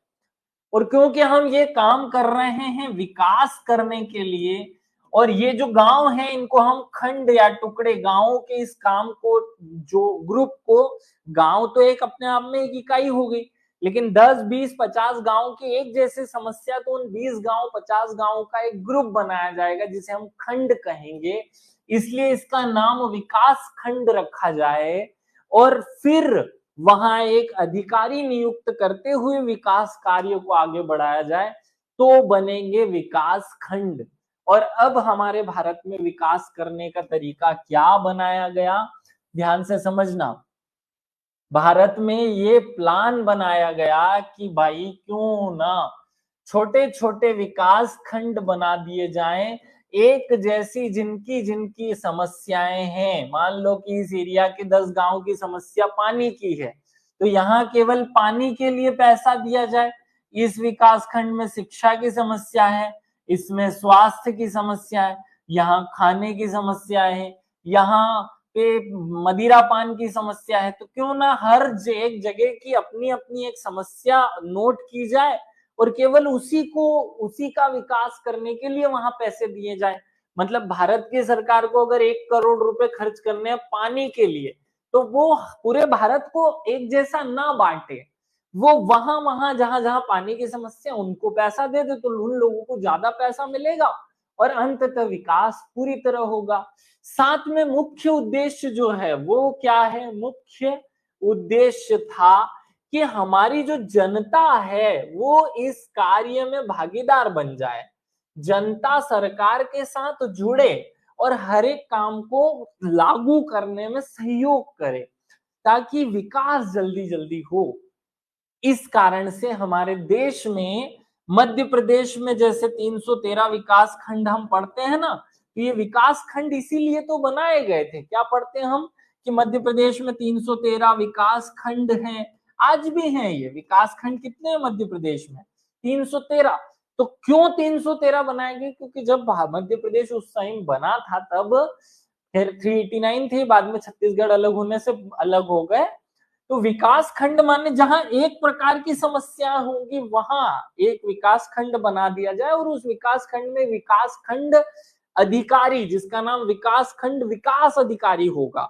और क्योंकि हम ये काम कर रहे हैं विकास करने के लिए, और ये जो गांव है इनको हम खंड या टुकड़े, गांवों के इस काम को, जो ग्रुप को, गांव तो एक अपने आप में एक इकाई हो गई, लेकिन 10, 20, 50 गांव की एक जैसी समस्या, तो उन 20 गांव, 50 गांव का एक ग्रुप बनाया जाएगा जिसे हम खंड कहेंगे। इसलिए इसका नाम विकास खंड रखा जाए, और फिर वहां एक अधिकारी नियुक्त करते हुए विकास कार्य को आगे बढ़ाया जाए, तो बनेंगे विकास खंड। और अब हमारे भारत में विकास करने का तरीका क्या बनाया गया, ध्यान से समझना। भारत में ये प्लान बनाया गया कि भाई क्यों ना छोटे छोटे विकास खंड बना दिए जाएं, एक जैसी जिनकी जिनकी समस्याएं हैं। मान लो कि इस एरिया के 10 गांव की समस्या पानी की है, तो यहाँ केवल पानी के लिए पैसा दिया जाए। इस विकास खंड में शिक्षा की समस्या है, इसमें स्वास्थ्य की समस्या है, यहाँ खाने की समस्या है, यहाँ पे मदिरा पान की समस्या है। तो क्यों ना हर एक जगह की अपनी अपनी एक समस्या नोट की जाए और केवल उसी का विकास करने के लिए वहां पैसे दिए जाए। मतलब भारत की सरकार को अगर 1 करोड़ रुपए खर्च करने हैं पानी के लिए, तो वो पूरे भारत को एक जैसा ना बांटे, वो वहां वहां जहां जहां पानी की समस्या उनको पैसा दे दे, तो उन लोगों को ज्यादा पैसा मिलेगा और अंततः विकास पूरी तरह होगा। साथ में मुख्य उद्देश्य जो है वो क्या है? मुख्य उद्देश्य था कि हमारी जो जनता है वो इस कार्य में भागीदार बन जाए, जनता सरकार के साथ जुड़े और हर एक काम को लागू करने में सहयोग करे ताकि विकास जल्दी जल्दी हो। इस कारण से हमारे देश में मध्य प्रदेश में जैसे 313 विकास खंड हम पढ़ते हैं ना, तो ये विकास खंड इसीलिए तो बनाए गए थे। क्या पढ़ते हैं हम कि मध्य प्रदेश में 313 विकास खंड हैं, आज भी हैं। ये विकास खंड कितने हैं मध्य प्रदेश में? 313। तो क्यों 313 बनाए गए? क्योंकि जब मध्य प्रदेश उस टाइम बना था तब फिर 389 थे, बाद में छत्तीसगढ़ अलग होने से अलग हो गए। तो विकास खंड माने जहां एक प्रकार की समस्या होगी वहां एक विकास खंड बना दिया जाए और उस विकास खंड में विकास खंड अधिकारी, जिसका नाम विकास खंड विकास अधिकारी होगा,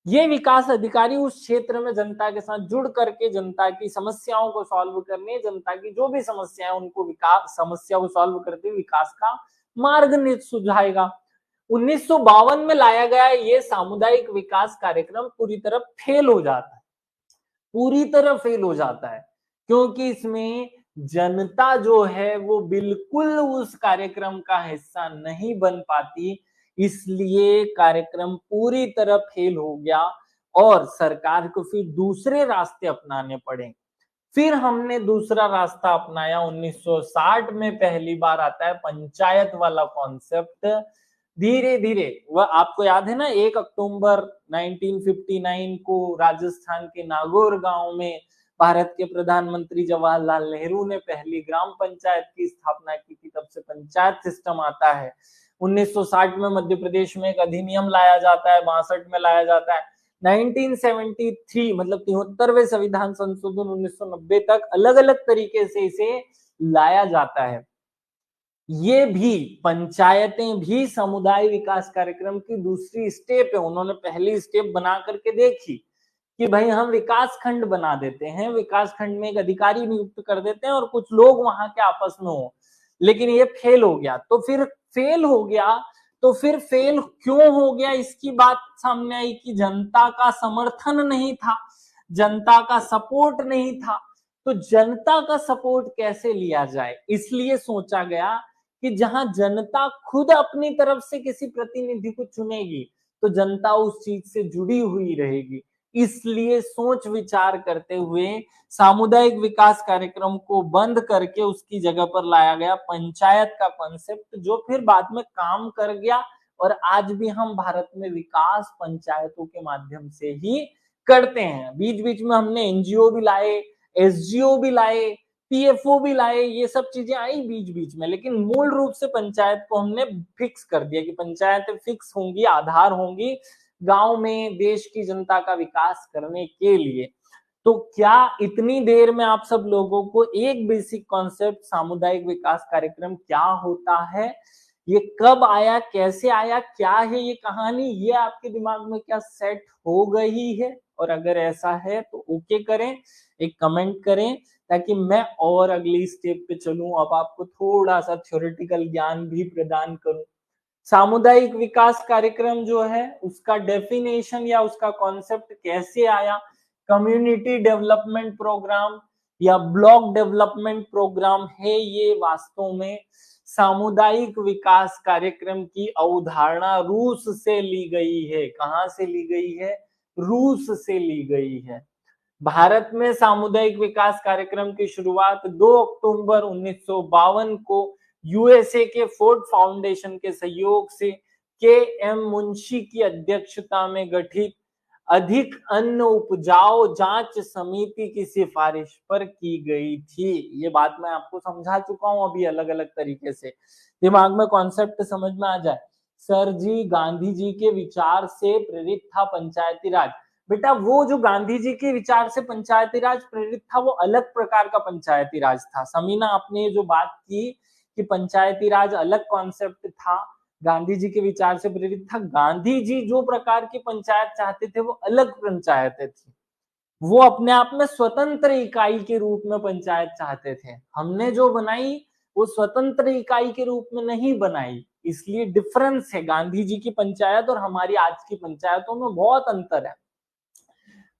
ये विकास अधिकारी उस क्षेत्र में जनता के साथ जुड़ करके जनता की समस्याओं को सॉल्व करने, जनता की जो भी समस्या है उनको विकास समस्या को सॉल्व करते हुए विकास का मार्ग सुझाएगा। 1952 में लाया गया ये सामुदायिक विकास कार्यक्रम पूरी तरह फेल हो जाता है, पूरी तरह फेल हो जाता है, क्योंकि इसमें जनता जो है वो बिल्कुल उस कार्यक्रम का हिस्सा नहीं बन पाती, इसलिए कार्यक्रम पूरी तरह फेल हो गया और सरकार को फिर दूसरे रास्ते अपनाने पड़े। फिर हमने दूसरा रास्ता अपनाया। 1960 में पहली बार आता है पंचायत वाला कॉन्सेप्ट। धीरे धीरे, वह आपको याद है ना, 1 अक्टूबर 1959 को राजस्थान के नागौर गांव में भारत के प्रधानमंत्री जवाहरलाल नेहरू ने पहली ग्राम पंचायत की स्थापना की थी, तब से पंचायत सिस्टम आता है। 1960 में मध्य प्रदेश में एक अधिनियम लाया जाता है, 62 में लाया जाता है। 1973 मतलब 73वें संविधान संशोधन 1990 तक अलग अलग तरीके से इसे लाया जाता है। ये भी पंचायतें भी समुदाय विकास कार्यक्रम की दूसरी स्टेप है। उन्होंने पहली स्टेप बना करके देखी कि भाई हम विकास खंड बना देते हैं, विकास खंड में एक अधिकारी नियुक्त कर देते हैं और कुछ लोग वहां के आपस में हो, लेकिन ये फेल हो गया। तो फिर फेल हो गया, तो फिर फेल क्यों हो गया इसकी बात सामने आई कि जनता का समर्थन नहीं था, जनता का सपोर्ट नहीं था। तो जनता का सपोर्ट कैसे लिया जाए, इसलिए सोचा गया कि जहां जनता खुद अपनी तरफ से किसी प्रतिनिधि को चुनेगी तो जनता उस चीज से जुड़ी हुई रहेगी। इसलिए सोच विचार करते हुए सामुदायिक विकास कार्यक्रम को बंद करके उसकी जगह पर लाया गया पंचायत का कॉन्सेप्ट, जो फिर बाद में काम कर गया और आज भी हम भारत में विकास पंचायतों के माध्यम से ही करते हैं। बीच बीच में हमने एनजीओ भी लाए, एसजीओ भी लाए, पीएफओ भी लाए, ये सब चीजें आई बीच बीच में, लेकिन मूल रूप से पंचायत को हमने फिक्स कर दिया कि पंचायतें फिक्स होंगी, आधार होंगी गांव में देश की जनता का विकास करने के लिए। तो क्या इतनी देर में आप सब लोगों को एक बेसिक कॉन्सेप्ट सामुदायिक विकास कार्यक्रम क्या होता है, ये कब आया, कैसे आया, क्या है ये कहानी, ये आपके दिमाग में क्या सेट हो गई है? और अगर ऐसा है तो ओके करें, एक कमेंट करें ताकि मैं और अगली स्टेप पे चलूं, अब आपको थोड़ा सा थ्योरेटिकल ज्ञान भी प्रदान करूं। सामुदायिक विकास कार्यक्रम जो है उसका डेफिनेशन या उसका कॉन्सेप्ट कैसे आया? कम्युनिटी डेवलपमेंट प्रोग्राम या ब्लॉक डेवलपमेंट प्रोग्राम है ये वास्तव में सामुदायिक विकास कार्यक्रम की अवधारणा रूस से ली गई है। कहां से ली गई है? रूस से ली गई है। भारत में सामुदायिक विकास कार्यक्रम की शुरुआत 2 अक्टूबर 1952 को यूएसए के फोर्ड फाउंडेशन के सहयोग से के एम मुंशी की अध्यक्षता में गठित अधिक अन्न उपजाऊ जांच समिति की सिफारिश पर की गई थी। ये बात मैं आपको समझा चुका हूं अभी अलग अलग तरीके से, दिमाग में कॉन्सेप्ट समझ में आ जाए। सर जी गांधी जी के विचार से प्रेरित था पंचायती राज। बेटा वो जो गांधी जी के विचार से पंचायती राज प्रेरित था वो अलग प्रकार का पंचायती राज था। समीना, आपने जो बात की कि पंचायती राज अलग कॉन्सेप्ट था, गांधी जी के विचार से प्रेरित था। गांधी जी जो प्रकार की पंचायत चाहते थे वो अलग पंचायतें थी। वो अपने आप में स्वतंत्र इकाई के रूप में पंचायत चाहते थे। हमने जो बनाई वो स्वतंत्र इकाई के रूप में नहीं बनाई, इसलिए डिफरेंस है। गांधी जी की पंचायत और हमारी आज की पंचायतों में बहुत अंतर है।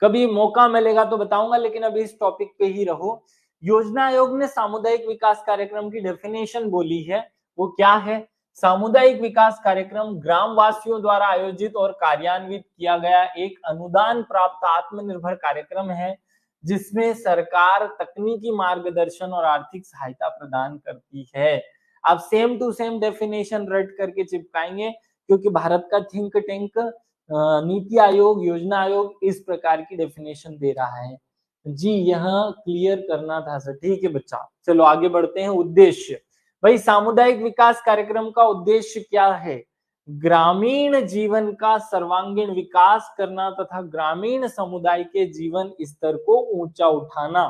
कभी मौका मिलेगा तो बताऊंगा, लेकिन अभी इस टॉपिक पे ही रहो। योजना आयोग ने सामुदायिक विकास कार्यक्रम की डेफिनेशन बोली है, वो क्या है? सामुदायिक विकास कार्यक्रम ग्रामवासियों द्वारा आयोजित और कार्यान्वित किया गया एक अनुदान प्राप्त आत्मनिर्भर कार्यक्रम है, जिसमें सरकार तकनीकी मार्गदर्शन और आर्थिक सहायता प्रदान करती है। आप सेम टू सेम डेफिनेशन रट करके चिपकाएंगे, क्योंकि भारत का थिंक टैंक नीति आयोग, योजना आयोग इस प्रकार की डेफिनेशन दे रहा है। जी, यहाँ क्लियर करना था सर। ठीक है बच्चा, चलो आगे बढ़ते हैं। उद्देश्य, भाई सामुदायिक विकास कार्यक्रम का उद्देश्य क्या है? ग्रामीण जीवन का सर्वांगीण विकास करना तथा ग्रामीण समुदाय के जीवन स्तर को ऊंचा उठाना।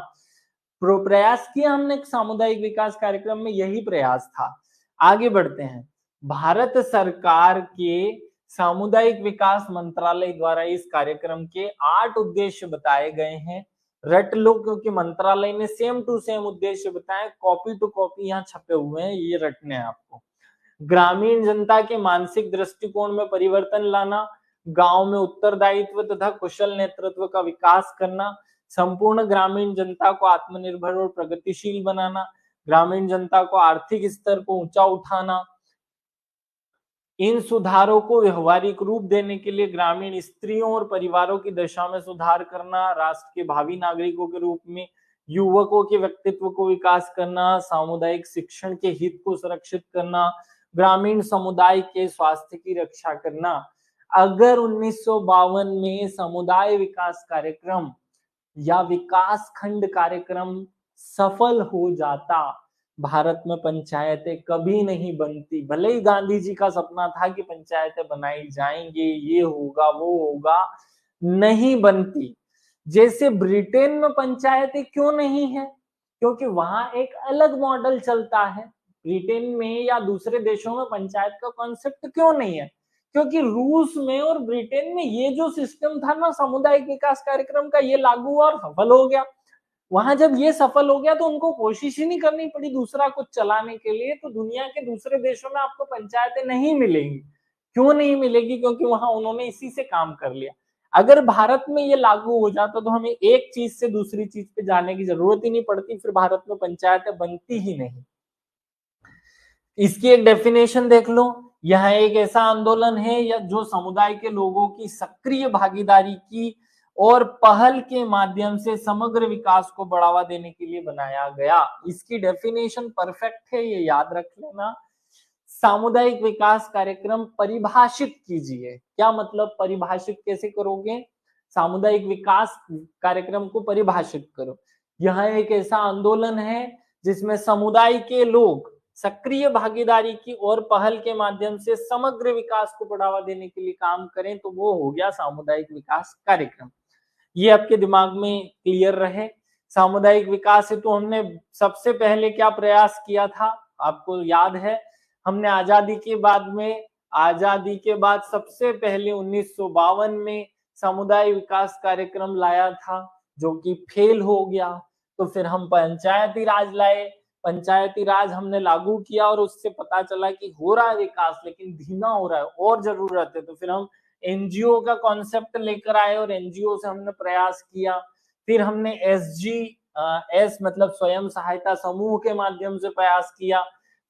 प्रयास किया हमने सामुदायिक विकास कार्यक्रम में, यही प्रयास था। आगे बढ़ते हैं। भारत सरकार के सामुदायिक विकास मंत्रालय द्वारा इस कार्यक्रम के 8 उद्देश्य बताए गए हैं। रट लो, क्योंकि मंत्रालय ने सेम टू सेम उद्देश्य बताए, कॉपी टू कॉपी यहाँ छपे हुए हैं, ये रटने हैं आपको। ग्रामीण जनता के मानसिक दृष्टिकोण में परिवर्तन लाना, गांव में उत्तरदायित्व तथा कुशल नेतृत्व का विकास करना, संपूर्ण ग्रामीण जनता को आत्मनिर्भर और प्रगतिशील बनाना, ग्रामीण जनता को आर्थिक स्तर को ऊंचा उठाना। इन सुधारों को व्यवहारिक रूप देने के लिए ग्रामीण स्त्रियों और परिवारों की दशा में सुधार करना, राष्ट्र के भावी नागरिकों के रूप में युवकों के व्यक्तित्व को विकास करना, सामुदायिक शिक्षण के हित को सुरक्षित करना, ग्रामीण समुदाय के स्वास्थ्य की रक्षा करना। अगर 1952 में समुदाय विकास कार्यक्रम या विकास खंड कार्यक्रम सफल हो जाता, भारत में पंचायतें कभी नहीं बनती। भले ही गांधी जी का सपना था कि पंचायतें बनाई जाएंगे, ये होगा वो होगा, नहीं बनती। जैसे ब्रिटेन में पंचायतें क्यों नहीं है? क्योंकि वहां एक अलग मॉडल चलता है। ब्रिटेन में या दूसरे देशों में पंचायत का कॉन्सेप्ट क्यों नहीं है? क्योंकि रूस में और ब्रिटेन में ये जो सिस्टम था ना सामुदायिक विकास कार्यक्रम का, ये लागू हुआ और सफल हो गया। वहां जब ये सफल हो गया तो उनको कोशिश ही नहीं करनी पड़ी दूसरा कुछ चलाने के लिए। तो दुनिया के दूसरे देशों में आपको पंचायतें नहीं मिलेंगी। क्यों नहीं मिलेगी? क्योंकि वहां उन्होंने इसी से काम कर लिया। अगर भारत में ये लागू हो जाता तो हमें एक चीज से दूसरी चीज पे जाने की जरूरत ही नहीं पड़ती, फिर भारत में पंचायतें बनती ही नहीं। इसकी एक डेफिनेशन देख लो। यह एक ऐसा आंदोलन है या जो समुदाय के लोगों की सक्रिय भागीदारी की और पहल के माध्यम से समग्र विकास को बढ़ावा देने के लिए बनाया गया। इसकी डेफिनेशन परफेक्ट है, ये याद रख लेना। सामुदायिक विकास कार्यक्रम परिभाषित कीजिए। क्या मतलब परिभाषित कैसे करोगे? सामुदायिक विकास कार्यक्रम को परिभाषित करो। यह एक ऐसा आंदोलन है जिसमें समुदाय के लोग सक्रिय भागीदारी की और पहल के माध्यम से समग्र विकास को बढ़ावा देने के लिए काम करें, तो वो हो गया सामुदायिक विकास कार्यक्रम। ये आपके दिमाग में क्लियर रहे। सामुदायिक विकास हेतु तो हमने सबसे पहले क्या प्रयास किया था, आपको याद है? हमने आजादी के बाद सबसे पहले 1952 में समुदाय विकास कार्यक्रम लाया था, जो कि फेल हो गया। तो फिर हम पंचायती राज लाए। पंचायती राज हमने लागू किया और उससे पता चला कि हो रहा है विकास, लेकिन धीमा हो रहा है और जरूरत है। तो फिर हम एनजीओ का कॉन्सेप्ट लेकर आए और एनजीओ से हमने प्रयास किया। फिर हमने एस मतलब स्वयं सहायता समूह के माध्यम से प्रयास किया।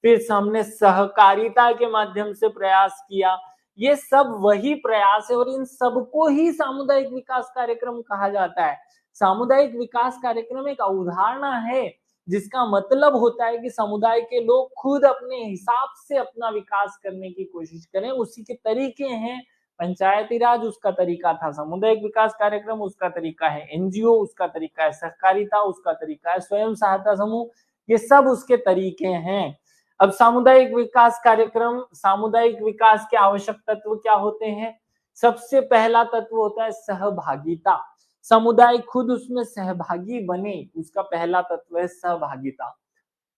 फिर हमने सहकारिता के माध्यम से प्रयास किया। ये सब वही प्रयास है और इन सबको ही सामुदायिक विकास कार्यक्रम कहा जाता है। सामुदायिक विकास कार्यक्रम एक अवधारणा है जिसका मतलब होता है कि समुदाय के लोग खुद अपने हिसाब से अपना विकास करने की कोशिश करें। उसी के तरीके हैं पंचायती राज, उसका तरीका था सामुदायिक विकास कार्यक्रम, उसका तरीका है एनजीओ, उसका तरीका है सहकारिता, उसका तरीका है स्वयं सहायता समूह। ये सब उसके तरीके हैं। अब सामुदायिक विकास कार्यक्रम, सामुदायिक विकास के आवश्यक तत्व क्या होते हैं? सबसे पहला तत्व होता है सहभागिता, समुदाय खुद उसमें सहभागी बने, उसका पहला तत्व है सहभागिता।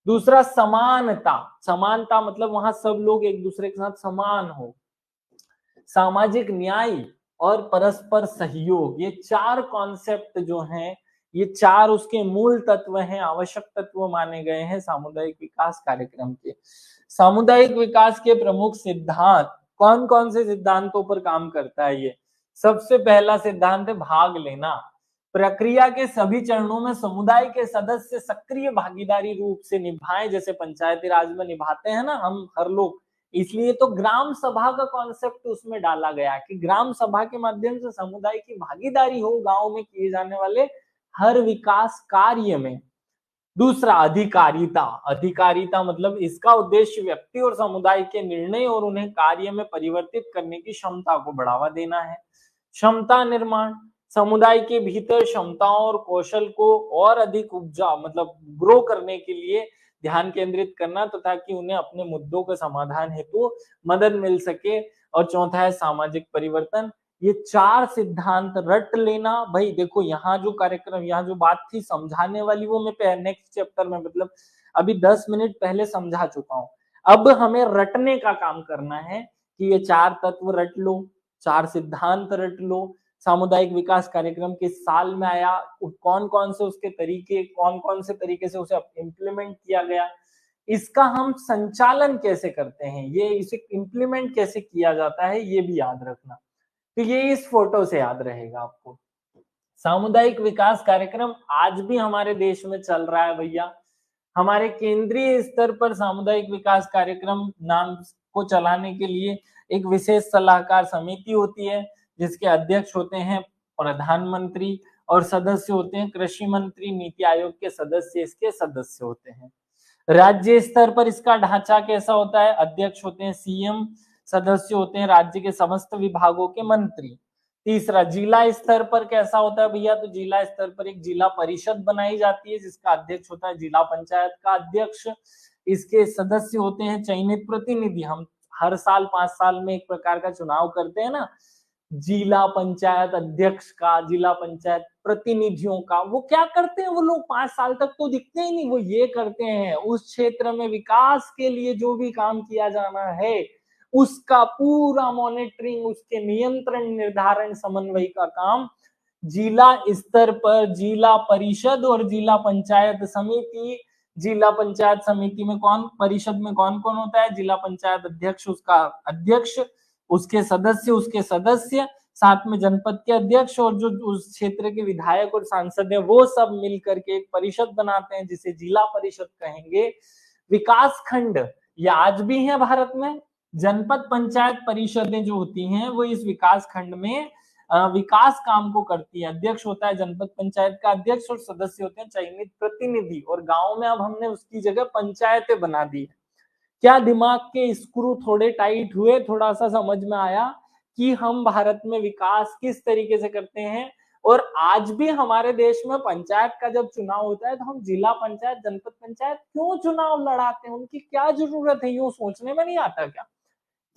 दूसरा समानता, समानता मतलब वहां सब लोग एक दूसरे के साथ समान हो। सामाजिक न्याय और परस्पर सहयोग, ये चार कॉन्सेप्ट जो हैं, ये चार उसके मूल तत्व हैं, आवश्यक तत्व माने गए हैं सामुदायिक विकास कार्यक्रम के। सामुदायिक विकास के प्रमुख सिद्धांत कौन कौन से सिद्धांतों पर काम करता है ये? सबसे पहला सिद्धांत है भाग लेना। प्रक्रिया के सभी चरणों में समुदाय के सदस्य सक्रिय भागीदारी रूप से निभाएं, जैसे पंचायती राज में निभाते हैं ना हम हर लोग। इसलिए तो ग्राम सभा का कॉन्सेप्ट उसमें डाला गया कि ग्राम सभा के माध्यम से समुदाय की भागीदारी हो गांव में किए जाने वाले हर विकास कार्य में। दूसरा अधिकारिता, अधिकारिता मतलब इसका उद्देश्य व्यक्ति और समुदाय के निर्णय और उन्हें कार्य में परिवर्तित करने की क्षमता को बढ़ावा देना है। क्षमता निर्माण, समुदाय के भीतर क्षमताओं और कौशल को और अधिक उपजा मतलब ग्रो करने के लिए ध्यान केंद्रित करना, तो ताकि उन्हें अपने मुद्दों के समाधान हेतु मदद मिल सके। और चौथा है सामाजिक परिवर्तन। ये चार सिद्धांत रट लेना भाई। देखो यहाँ जो कार्यक्रम, यहाँ जो बात थी समझाने वाली, वो मैं नेक्स्ट चैप्टर में मतलब अभी 10 मिनट पहले समझा चुका हूँ। अब हमें रटने का काम करना है कि ये चार तत्व रट लो, चार सिद्धांत रट लो, सामुदायिक विकास कार्यक्रम किस साल में आया, कौन कौन से उसके तरीके, कौन कौन से तरीके से उसे इम्प्लीमेंट किया गया, इसका हम संचालन कैसे करते हैं, ये इसे इम्प्लीमेंट कैसे किया जाता है, ये भी याद रखना। तो ये इस फोटो से याद रहेगा आपको। सामुदायिक विकास कार्यक्रम आज भी हमारे देश में चल रहा है भैया। हमारे केंद्रीय स्तर पर सामुदायिक विकास कार्यक्रम नाम को चलाने के लिए एक विशेष सलाहकार समिति होती है, जिसके अध्यक्ष होते हैं प्रधानमंत्री और सदस्य होते हैं कृषि मंत्री, नीति आयोग के सदस्य इसके सदस्य होते हैं। राज्य स्तर पर इसका ढांचा कैसा होता है? अध्यक्ष होते हैं सीएम, सदस्य होते हैं राज्य के समस्त विभागों के मंत्री। तीसरा, जिला स्तर पर कैसा होता है भैया? तो जिला स्तर पर एक जिला परिषद बनाई जाती है, जिसका अध्यक्ष होता है जिला पंचायत का अध्यक्ष। इसके सदस्य होते हैं चयनित प्रतिनिधि। हम हर साल 5 साल में एक प्रकार का चुनाव करते हैं ना, जिला पंचायत अध्यक्ष का, जिला पंचायत प्रतिनिधियों का। वो क्या करते हैं? वो लोग 5 साल तक तो दिखते ही नहीं। वो ये करते हैं, उस क्षेत्र में विकास के लिए जो भी काम किया जाना है उसका पूरा मॉनिटरिंग, उसके नियंत्रण, निर्धारण, समन्वय का काम जिला स्तर पर जिला परिषद और जिला पंचायत समिति। जिला पंचायत समिति में कौन, परिषद में कौन कौन होता है? जिला पंचायत अध्यक्ष, उसका अध्यक्ष, उसके सदस्य, साथ में जनपद के अध्यक्ष और जो उस क्षेत्र के विधायक और सांसद है, वो सब मिलकर के एक परिषद बनाते हैं, जिसे जिला परिषद कहेंगे। विकास खंड ये आज भी है भारत में। जनपद पंचायत परिषदें जो होती हैं वो इस विकास खंड में विकास काम को करती है। अध्यक्ष होता है जनपद पंचायत का अध्यक्ष और सदस्य होते हैं चयनित प्रतिनिधि। और गांव में अब हमने उसकी जगह पंचायतें बना दी है। क्या दिमाग के स्क्रू थोड़े टाइट हुए? थोड़ा सा समझ में आया कि हम भारत में विकास किस तरीके से करते हैं। और आज भी हमारे देश में पंचायत का जब चुनाव होता है तो हम जिला पंचायत, जनपद पंचायत क्यों चुनाव लड़ाते हैं? उनकी क्या जरूरत है? यूं सोचने में नहीं आता क्या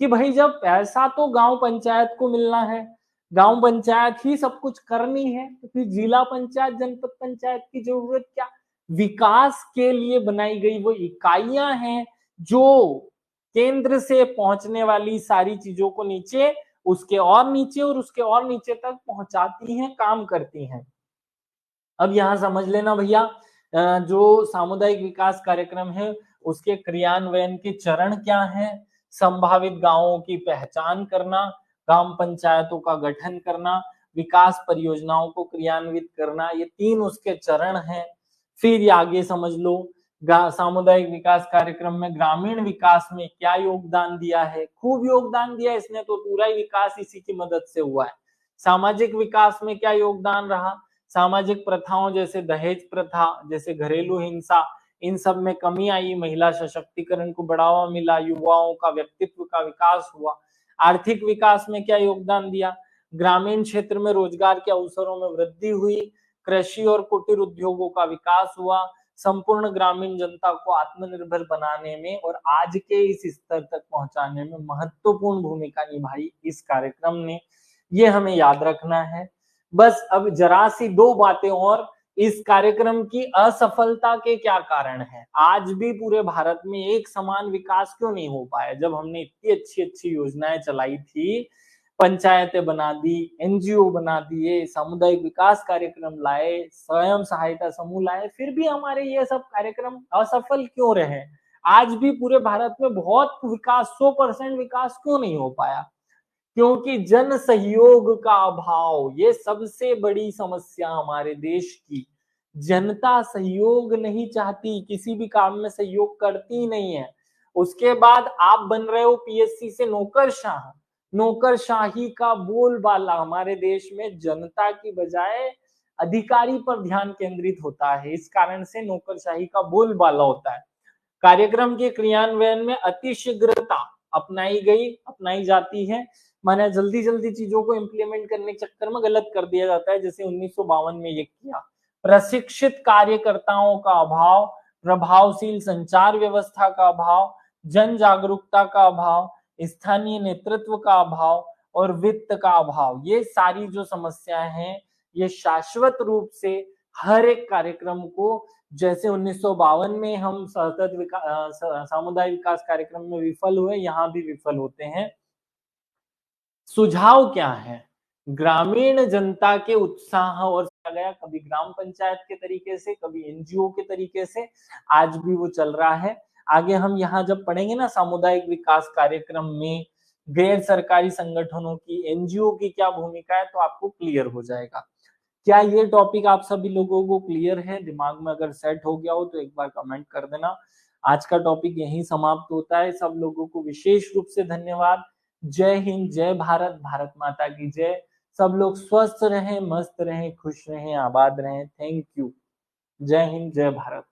कि भाई जब पैसा तो गांव पंचायत को मिलना है, गांव पंचायत ही सब कुछ करनी है, तो फिर जिला पंचायत, जनपद पंचायत की जरूरत क्या? विकास के लिए बनाई गई वो इकाइयां हैं जो केंद्र से पहुंचने वाली सारी चीजों को नीचे, उसके और नीचे और उसके और नीचे तक पहुंचाती हैं, काम करती हैं। अब यहां समझ लेना भैया, जो सामुदायिक विकास कार्यक्रम है उसके क्रियान्वयन के चरण क्या हैं? संभावित गांवों की पहचान करना, ग्राम पंचायतों का गठन करना, विकास परियोजनाओं को क्रियान्वित करना, ये 3 उसके चरण हैं। फिर ये आगे समझ लो, सामुदायिक विकास कार्यक्रम में ग्रामीण विकास में क्या योगदान दिया है? खूब योगदान दिया इसने, तो पूरा ही विकास इसी की मदद से हुआ है। सामाजिक विकास में क्या योगदान रहा? सामाजिक प्रथाओं जैसे दहेज प्रथा, जैसे घरेलू हिंसा, इन सब में कमी आई, महिला सशक्तिकरण को बढ़ावा मिला, युवाओं का व्यक्तित्व का विकास हुआ। आर्थिक विकास में क्या योगदान दिया? ग्रामीण क्षेत्र में रोजगार के अवसरों में वृद्धि हुई, कृषि और कुटीर उद्योगों का विकास हुआ, संपूर्ण ग्रामीण जनता को आत्मनिर्भर बनाने में और आज के इस स्तर तक पहुंचाने में महत्वपूर्ण भूमिका निभाई इस कार्यक्रम ने। ये हमें याद रखना है। बस अब जरा सी दो बातें और, इस कार्यक्रम की असफलता के क्या कारण हैं? आज भी पूरे भारत में एक समान विकास क्यों नहीं हो पाया? जब हमने इतनी अच्छी-अच्छी योजनाएँ चलाई थी, पंचायतें बना दी, एनजीओ बना दिए, सामुदायिक विकास कार्यक्रम लाए, स्वयं सहायता समूह लाए, फिर भी हमारे ये सब कार्यक्रम असफल क्यों रहे? आज भी पूरे भारत में बहुत विकास, 100% विकास क्यों नहीं हो पाया? क्योंकि जन सहयोग का अभाव, ये सबसे बड़ी समस्या हमारे देश की। जनता सहयोग नहीं चाहती, किसी भी काम में सहयोग करती नहीं है। उसके बाद आप बन रहे हो पीएससी से नौकरशाह। नौकरशाही का बोलबाला हमारे देश में जनता की बजाय अधिकारी पर ध्यान केंद्रित होता है। इस कारण से नौकरशाही का बोलबाला होता है। कार्यक्रम के क्रियान्वयन में अतिशीघ्रता अपनाई जाती है। माने जल्दी-जल्दी चीजों को इम्प्लीमेंट करने के चक्कर में गलत कर दिया जाता है, जैसे 1952 में ये किया। प्रशिक्षित कार्यकर्ताओं का अभाव, प्रभावशील संचार व्यवस्था का अभाव, जन जागरूकता का अभाव, स्थानीय नेतृत्व का अभाव और वित्त का अभाव, ये सारी जो समस्याएं हैं, ये शाश्वत रूप से हर एक कार्यक्रम को, जैसे 1952 में हम सामुदायिक विकास कार्यक्रम में विफल हुए, यहाँ भी विफल होते हैं। सुझाव क्या है? ग्रामीण जनता के उत्साह और गया, कभी ग्राम पंचायत के तरीके से, कभी एनजीओ के तरीके से, आज भी वो चल रहा है। आगे हम यहाँ जब पढ़ेंगे ना सामुदायिक विकास कार्यक्रम में गैर सरकारी संगठनों की, एनजीओ की क्या भूमिका है, तो आपको क्लियर हो जाएगा। क्या ये टॉपिक आप सभी लोगों को क्लियर है? दिमाग में अगर सेट हो गया हो तो एक बार कमेंट कर देना। आज का टॉपिक यहीं समाप्त होता है। सब लोगों को विशेष रूप से धन्यवाद। जय हिंद, जय भारत, भारत माता की जय। सब लोग स्वस्थ रहें, मस्त रहें, खुश रहें, आबाद रहें। Thank you. जय हिंद, जय भारत।